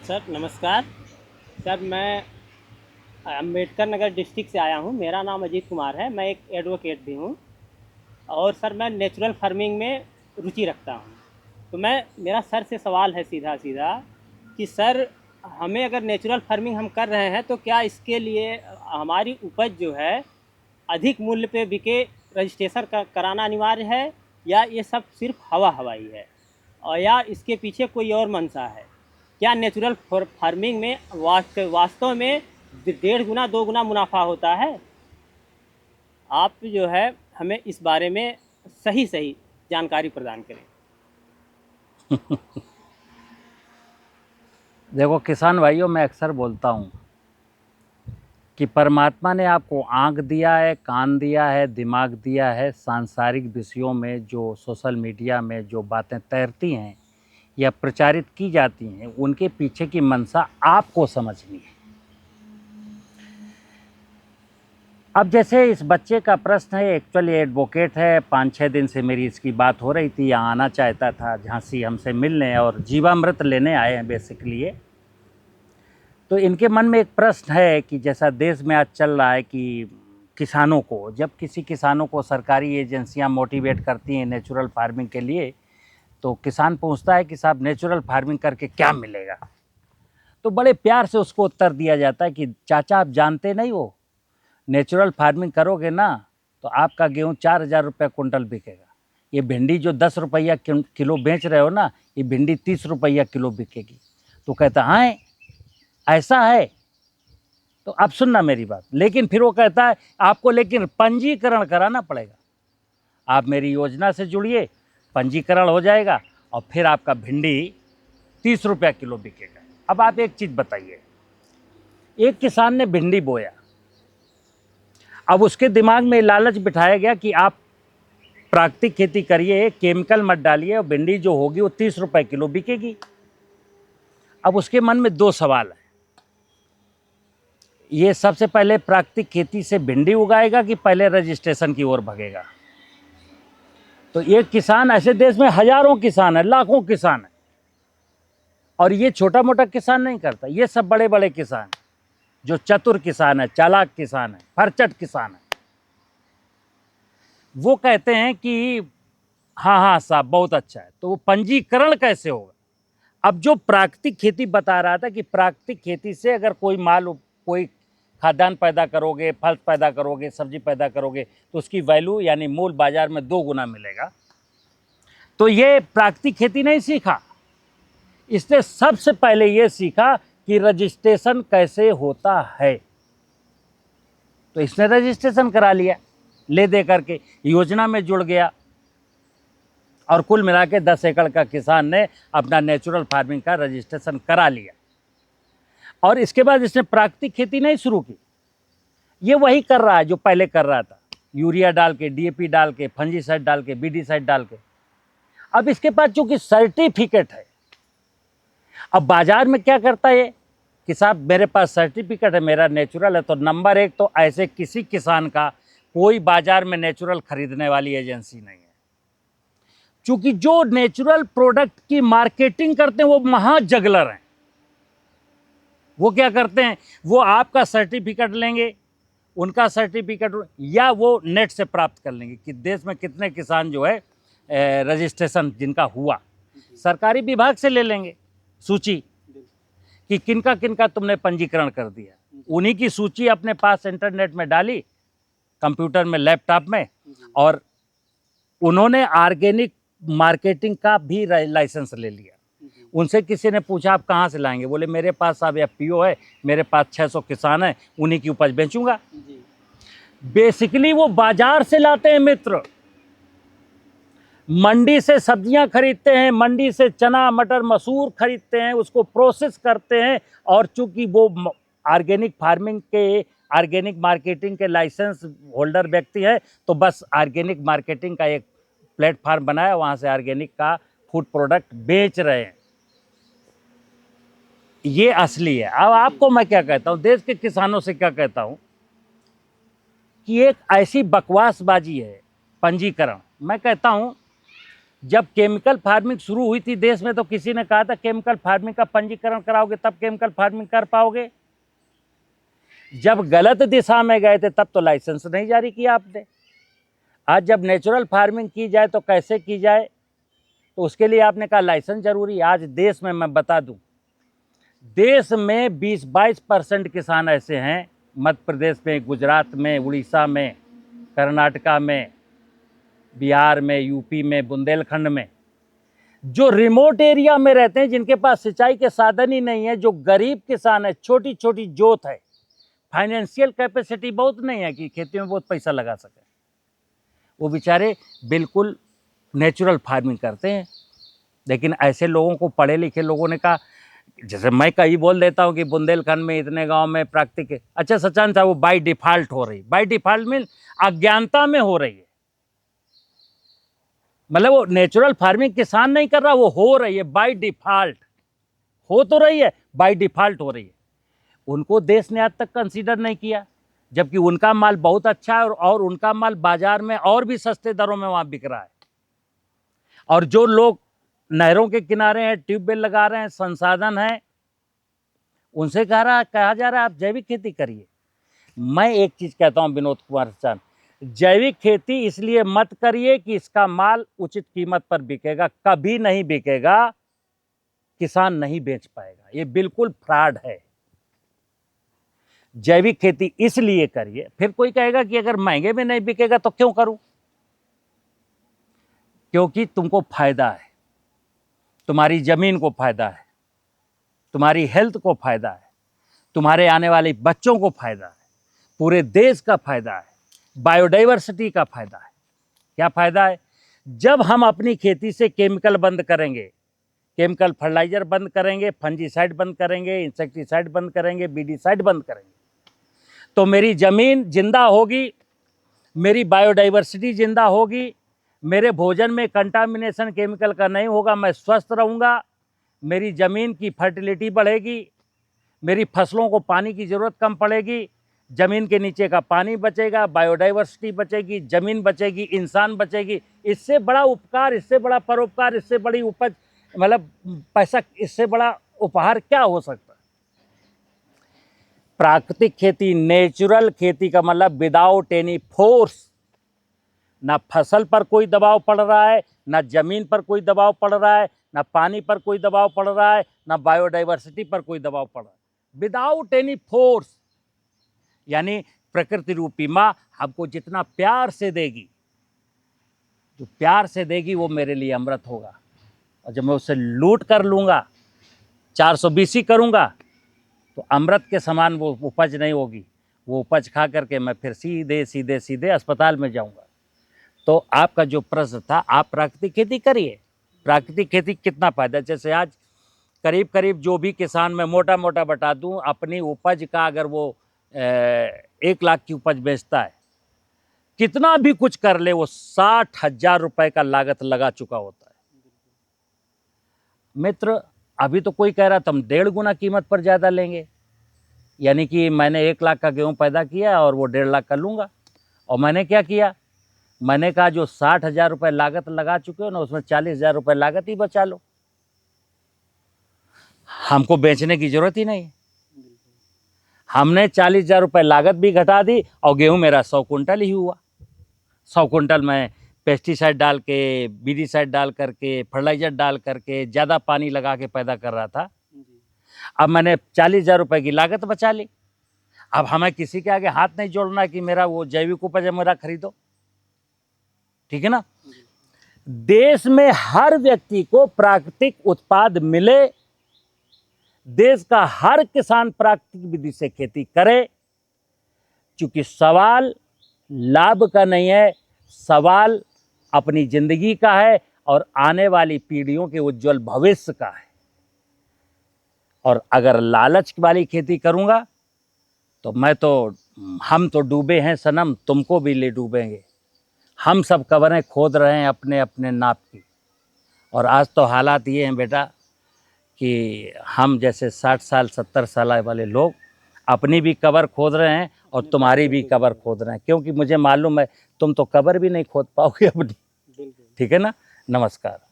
Sir नमस्कार। Sir मैं Ambedkar Nagar district से आया हूँ। मेरा नाम अजीत कुमार है। मैं एक एडवोकेट भी हूँ और सर मैं नेचुरल फार्मिंग में रुचि रखता हूँ। तो मैं मेरा सर से सवाल है सीधा सीधा कि सर हमें अगर नेचुरल फार्मिंग हम कर रहे हैं तो क्या इसके लिए हमारी उपज जो है अधिक मूल्य पे बिके, रजिस्ट्रेशन कराना अनिवार्य है, या ये सब सिर्फ हवा हवाई है, और या इसके पीछे कोई और मंशा है? क्या नेचुरल फार्मिंग में वास्तव में 1.5 गुना 2 गुना मुनाफा होता है? आप जो है हमें इस बारे में सही सही जानकारी प्रदान करें। देखो किसान भाइयों, मैं अक्सर बोलता हूँ कि परमात्मा ने आपको आँख दिया है, कान दिया है, दिमाग दिया है। सांसारिक विषयों में जो सोशल मीडिया में जो बातें तैरती हैं या प्रचारित की जाती हैं, उनके पीछे की मंशा आपको समझनी है। अब जैसे इस बच्चे का प्रश्न है, एक्चुअली एडवोकेट है, 5-6 दिन से मेरी इसकी बात हो रही थी, यहाँ आना चाहता था झांसी हमसे मिलने और जीवामृत लेने आए हैं बेसिकली ये। तो इनके मन में एक प्रश्न है कि जैसा देश में आज चल रहा है कि किसानों को, जब किसी किसानों को सरकारी एजेंसियां मोटिवेट करती हैं नेचुरल फार्मिंग के लिए, तो किसान पूछता है कि साहब नेचुरल फार्मिंग करके क्या मिलेगा। तो बड़े प्यार से उसको उत्तर दिया जाता है कि चाचा आप जानते नहीं हो, नेचुरल फार्मिंग करोगे ना तो आपका गेहूँ 4,000 रुपये कुंटल बिकेगा। ये भिंडी जो 10 रुपया किलो बेच रहे हो ना, ये भिंडी 30 रुपया किलो बिकेगी। तो कहता हाँ ऐसा है। तो अब सुनना मेरी बात, लेकिन फिर वो कहता है आपको लेकिन पंजीकरण कराना पड़ेगा। आप मेरी योजना से जुड़िए, पंजीकरण हो जाएगा और फिर आपका भिंडी 30 रुपया किलो बिकेगा। अब आप एक चीज़ बताइए, एक किसान ने भिंडी बोया, अब उसके दिमाग में लालच बिठाया गया कि आप प्राकृतिक खेती करिए, केमिकल मत डालिए और भिंडी जो होगी वो 30 रुपये किलो बिकेगी। अब उसके मन में दो सवाल है, ये सबसे पहले प्राकृतिक खेती से भिंडी उगाएगा कि पहले रजिस्ट्रेशन की ओर भगेगा। तो ये किसान, ऐसे देश में हजारों किसान है, लाखों किसान है, और ये छोटा मोटा किसान नहीं करता, ये सब बड़े बड़े किसान जो चतुर किसान है, चालाक किसान है, फरचट किसान है। वो कहते हैं कि हाँ हाँ साहब बहुत अच्छा है। तो वो पंजीकरण कैसे होगा? अब जो प्राकृतिक खेती बता रहा था कि प्राकृतिक खेती से अगर कोई माल, कोई खाद्यान्न पैदा करोगे, फल पैदा करोगे, सब्जी पैदा करोगे, तो उसकी वैल्यू यानी मूल बाजार में 2 गुना मिलेगा। तो ये प्राकृतिक खेती नहीं सीखा, इसने सबसे पहले ये सीखा कि रजिस्ट्रेशन कैसे होता है। तो इसने रजिस्ट्रेशन करा लिया, ले दे करके योजना में जुड़ गया, और कुल मिला के 10 एकड़ का किसान ने अपना नेचुरल फार्मिंग का रजिस्ट्रेशन करा लिया। और इसके बाद इसने प्राकृतिक खेती नहीं शुरू की, ये वही कर रहा है जो पहले कर रहा था, यूरिया डाल के, डीएपी डाल के, फंजीसाइड डाल के, बीडीसाइड डाल के। अब इसके पास चूंकि सर्टिफिकेट है, अब बाजार में क्या करता है कि साहब मेरे पास सर्टिफिकेट है, मेरा नेचुरल है, तो नंबर 1 तो ऐसे किसी किसान का कोई बाजार में नेचुरल खरीदने वाली एजेंसी नहीं है। चूंकि जो नेचुरल प्रोडक्ट की मार्केटिंग करते हैं वो महाजगलर हैं। वो क्या करते हैं, वो आपका सर्टिफिकेट लेंगे, उनका सर्टिफिकेट, या वो नेट से प्राप्त कर लेंगे कि देश में कितने किसान जो है रजिस्ट्रेशन जिनका हुआ, सरकारी विभाग से ले लेंगे सूची कि किनका किनका तुमने पंजीकरण कर दिया। उन्हीं की सूची अपने पास इंटरनेट में डाली, कंप्यूटर में, लैपटॉप में, और उन्होंने ऑर्गेनिक मार्केटिंग का भी लाइसेंस ले लिया। उनसे किसी ने पूछा आप कहाँ से लाएंगे, बोले मेरे पास साहब एफपीओ है, मेरे पास 600 किसान हैं, उन्हीं की उपज बेचूंगा। बेसिकली वो बाजार से लाते हैं मित्र, मंडी से सब्जियां खरीदते हैं, मंडी से चना मटर मसूर खरीदते हैं, उसको प्रोसेस करते हैं, और चूंकि वो ऑर्गेनिक फार्मिंग के, ऑर्गेनिक मार्केटिंग के लाइसेंस होल्डर व्यक्ति है, तो बस ऑर्गेनिक मार्केटिंग का एक प्लेटफार्म बनाया, वहाँ से ऑर्गेनिक का फूड प्रोडक्ट बेच रहे हैं। ये असली है। अब आपको मैं क्या कहता हूँ, देश के किसानों से क्या कहता हूँ कि एक ऐसी बकवासबाजी है पंजीकरण। मैं कहता हूँ जब केमिकल फार्मिंग शुरू हुई थी देश में तो किसी ने कहा था केमिकल फार्मिंग का पंजीकरण कराओगे तब केमिकल फार्मिंग कर पाओगे। जब गलत दिशा में गए थे तब तो लाइसेंस नहीं जारी किया आपने। आज जब नेचुरल फार्मिंग की जाए तो कैसे की जाए, तो उसके लिए आपने कहा लाइसेंस जरूरी। आज देश में मैं बता दूं, देश में 20-22% किसान ऐसे हैं, मध्य प्रदेश में, गुजरात में, उड़ीसा में, कर्नाटका में, बिहार में, यूपी में, बुंदेलखंड में, जो रिमोट एरिया में रहते हैं, जिनके पास सिंचाई के साधन ही नहीं है, जो गरीब किसान है, छोटी छोटी जोत है, फाइनेंशियल कैपेसिटी बहुत नहीं है कि खेती में बहुत पैसा लगा सके, वो बेचारे बिल्कुल नेचुरल फार्मिंग करते हैं। लेकिन ऐसे लोगों को पढ़े लिखे लोगों ने कहा, जैसे मैं कहीं बोल देता हूँ कि बुंदेलखंड में इतने गांव में प्राकृतिक, अच्छा सचान साहब वो बाय डिफॉल्ट हो रही, बाय डिफॉल्ट मीन अज्ञानता में हो रही है। मतलब वो नेचुरल फार्मिंग किसान नहीं कर रहा, वो हो रही है बाय डिफॉल्ट, हो तो रही है, बाय डिफॉल्ट हो रही है। उनको देश ने आज तक कंसीडर नहीं किया, जबकि उनका माल बहुत अच्छा है और उनका माल बाजार में और भी सस्ते दरों में वहां बिक रहा है। और जो लोग नहरों के किनारे हैं, ट्यूबवेल लगा रहे हैं, संसाधन है, उनसे कहा जा रहा है आप जैविक खेती करिए। मैं एक चीज कहता हूं विनोद कुमार चांद, जैविक खेती इसलिए मत करिए कि इसका माल उचित कीमत पर बिकेगा, कभी नहीं बिकेगा, किसान नहीं बेच पाएगा, ये बिल्कुल फ्रॉड है। जैविक खेती इसलिए करिए, फिर कोई कहेगा कि अगर महंगे में नहीं बिकेगा तो क्यों करूं, क्योंकि तुमको फायदा है, तुम्हारी जमीन को फायदा है, तुम्हारी हेल्थ को फायदा है, तुम्हारे आने वाले बच्चों को फायदा है, पूरे देश का फायदा है, बायोडाइवर्सिटी का फायदा है। क्या फायदा है? जब हम अपनी खेती से केमिकल बंद करेंगे, केमिकल फर्टिलाइजर बंद करेंगे, फंजीसाइड बंद करेंगे, इंसेक्टिसाइड बंद करेंगे, बीडीसाइड बंद करेंगे, तो मेरी जमीन जिंदा होगी, मेरी बायोडाइवर्सिटी जिंदा होगी, मेरे भोजन में कंटामिनेशन केमिकल का नहीं होगा, मैं स्वस्थ रहूँगा, मेरी ज़मीन की फर्टिलिटी बढ़ेगी, मेरी फसलों को पानी की ज़रूरत कम पड़ेगी, ज़मीन के नीचे का पानी बचेगा, बायोडाइवर्सिटी बचेगी, ज़मीन बचेगी, इंसान बचेगी। इससे बड़ा उपकार, इससे बड़ा परोपकार, इससे बड़ी उपज, मतलब पैसा, इससे बड़ा उपहार क्या हो सकता है? प्राकृतिक खेती, नेचुरल खेती का मतलब विदाउट एनी फोर्स, ना फसल पर कोई दबाव पड़ रहा है, ना जमीन पर कोई दबाव पड़ रहा है, ना पानी पर कोई दबाव पड़ रहा है, ना बायोडाइवर्सिटी पर कोई दबाव पड़ रहा है, विदाउट एनी फोर्स। यानी प्रकृति रूपी माँ हमको जितना प्यार से देगी, जो प्यार से देगी वो मेरे लिए अमृत होगा, और जब मैं उससे लूट कर लूँगा, 420 करूँगा, तो अमृत के समान वो उपज नहीं होगी। वो उपज खा करके मैं फिर सीधे सीधे सीधे अस्पताल में जाऊँगा। तो आपका जो प्रश्न था, आप प्राकृतिक खेती करिए। प्राकृतिक खेती कितना फायदा, जैसे आज करीब करीब जो भी किसान, मैं मोटा मोटा बता दूं, अपनी उपज का अगर वो 1 लाख की उपज बेचता है, कितना भी कुछ कर ले, वो 60,000 रुपए का लागत लगा चुका होता है। मित्र, अभी तो कोई कह रहा था हम 1.5 गुना कीमत पर ज़्यादा लेंगे, यानी कि मैंने 1 लाख का गेहूँ पैदा किया और वो 1.5 लाख का लूँगा। और मैंने क्या किया, मैंने कहा जो 60,000 रुपये लागत लगा चुके हो ना, उसमें 40,000 रुपये लागत ही बचा लो, हमको बेचने की जरूरत ही नहीं है। हमने 40,000 रुपये लागत भी घटा दी और गेहूं मेरा 100 कुंटल ही हुआ। 100 कुंटल मैं पेस्टिसाइड डाल के, बीडीसाइड डाल करके, फर्टिलाइजर डाल करके, ज़्यादा पानी लगा के पैदा कर रहा था। अब मैंने 40,000 रुपये की लागत बचा ली। अब हमें किसी के आगे हाथ नहीं जोड़ना कि मेरा वो जैविक उपज है, मेरा खरीदो, ठीक है ना। देश में हर व्यक्ति को प्राकृतिक उत्पाद मिले, देश का हर किसान प्राकृतिक विधि से खेती करे, क्योंकि सवाल लाभ का नहीं है, सवाल अपनी जिंदगी का है और आने वाली पीढ़ियों के उज्जवल भविष्य का है। और अगर लालच वाली खेती करूंगा तो हम तो डूबे हैं सनम, तुमको भी ले डूबेंगे। हम सब कब्रें खोद रहे हैं अपने अपने नाप की। और आज तो हालात ये हैं बेटा कि हम जैसे 60 साल 70 साल वाले लोग अपनी भी कब्र खोद रहे हैं और तुम्हारी भी कब्र खोद रहे हैं, क्योंकि मुझे मालूम है तुम तो कब्र भी नहीं खोद पाओगे अपनी, ठीक है ना। नमस्कार।